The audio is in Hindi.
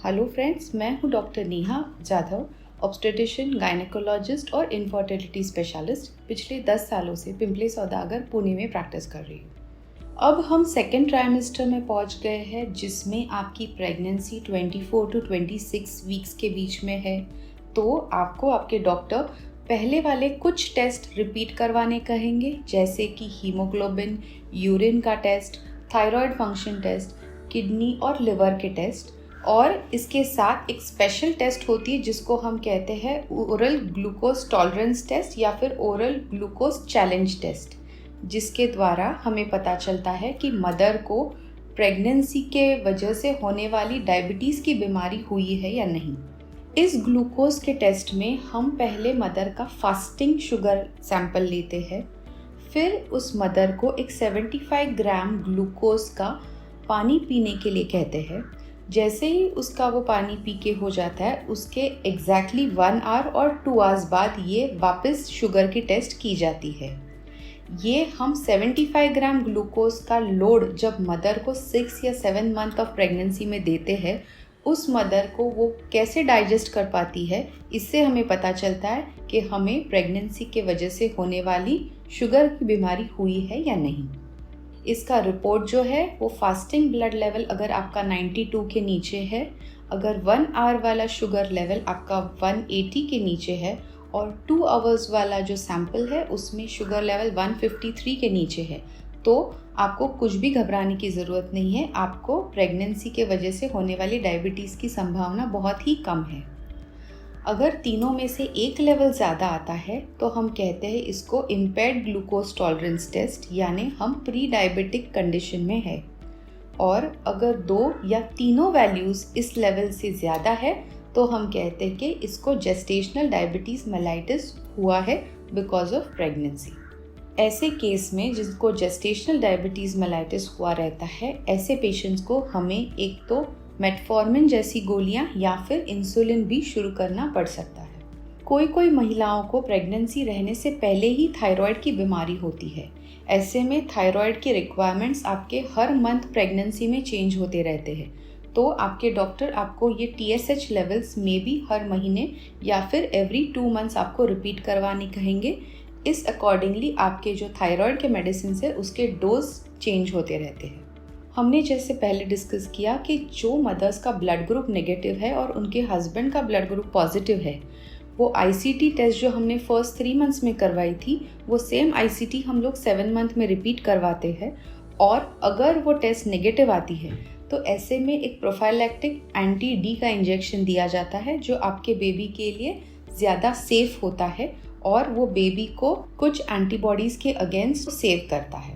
हेलो फ्रेंड्स, मैं हूं doctor Neha Jadhav, obstetrician, gynaecologist और इनफर्टिलिटी स्पेशलिस्ट। पिछले 10 सालों से पिंपले सौदागर पुणे में प्रैक्टिस कर रही हूँ। अब हम सेकेंड ट्राइमेस्टर में पहुंच गए हैं, जिसमें आपकी प्रेगनेंसी 24 to 26 वीक्स के बीच में है। तो आपको आपके डॉक्टर पहले वाले कुछ टेस्ट रिपीट करवाने कहेंगे, जैसे कि हीमोग्लोबिन, यूरिन का test, thyroid function test, kidney और लिवर के टेस्ट। और इसके साथ एक स्पेशल टेस्ट होती है जिसको हम कहते हैं ओरल ग्लूकोज टॉलरेंस टेस्ट या फिर ओरल ग्लूकोज चैलेंज टेस्ट, जिसके द्वारा हमें पता चलता है कि मदर को प्रेगनेंसी के वजह से होने वाली डायबिटीज़ की बीमारी हुई है या नहीं। इस ग्लूकोज के टेस्ट में हम पहले मदर का फास्टिंग शुगर सैंपल लेते हैं, फिर उस मदर को एक 75 ग्राम ग्लूकोज का पानी पीने के लिए कहते हैं। जैसे ही उसका वो पानी पी के हो जाता है, उसके एग्जैक्टली 1 आवर और 2 आवर्स बाद ये वापस शुगर की टेस्ट की जाती है। ये हम 75 ग्राम ग्लूकोज का लोड जब मदर को 6 या 7 मंथ ऑफ प्रेगनेंसी में देते हैं, उस मदर को वो कैसे डाइजेस्ट कर पाती है, इससे हमें पता चलता है कि हमें प्रेगनेंसी के वजह से होने वाली शुगर की बीमारी हुई है या नहीं। इसका रिपोर्ट जो है वो फास्टिंग ब्लड लेवल अगर आपका 92 के नीचे है, अगर 1 आवर वाला शुगर लेवल आपका 180 के नीचे है और 2 आवर्स वाला जो सैंपल है उसमें शुगर लेवल 153 के नीचे है, तो आपको कुछ भी घबराने की ज़रूरत नहीं है। आपको प्रेगनेंसी के वजह से होने वाली डायबिटीज़ की संभावना बहुत ही कम है। अगर तीनों में से एक लेवल ज़्यादा आता है तो हम कहते हैं इसको इम्पेयर्ड ग्लूकोज टॉलरेंस टेस्ट, यानी हम प्री डायबिटिक कंडीशन में है। और अगर 2 या तीनों वैल्यूज़ इस लेवल से ज़्यादा है तो हम कहते हैं कि इसको जेस्टेशनल डायबिटीज़ मेलाइटिस हुआ है बिकॉज ऑफ प्रेगनेंसी। ऐसे केस में जिसको जेस्टेशनल डायबिटीज़ मेलाइटिस हुआ रहता है, ऐसे पेशेंट्स को हमें एक तो मेटफॉर्मिन जैसी गोलियां या फिर इंसुलिन भी शुरू करना पड़ सकता है। कोई महिलाओं को प्रेगनेंसी रहने से पहले ही थायराइड की बीमारी होती है। ऐसे में थायराइड की रिक्वायरमेंट्स आपके हर मंथ प्रेगनेंसी में चेंज होते रहते हैं, तो आपके डॉक्टर आपको ये TSH लेवल्स में भी हर महीने या फिर एवरी 2 मंथ्स आपको रिपीट करवाने कहेंगे। इस अकॉर्डिंगली आपके जो थायराइड के मेडिसिन है उसके डोज चेंज होते रहते हैं। हमने जैसे पहले डिस्कस किया कि जो मदर्स का ब्लड ग्रुप नेगेटिव है और उनके हस्बैंड का ब्लड ग्रुप पॉजिटिव है, वो ICT टेस्ट जो हमने फर्स्ट 3 मंथ्स में करवाई थी, वो सेम ICT हम लोग 7 मंथ में रिपीट करवाते हैं। और अगर वो टेस्ट नेगेटिव आती है तो ऐसे में एक प्रोफाइलैक्टिक एंटी-D का इंजेक्शन दिया जाता है, जो आपके बेबी के लिए ज़्यादा सेफ होता है और वो बेबी को कुछ एंटीबॉडीज़ के अगेंस्ट सेव करता है।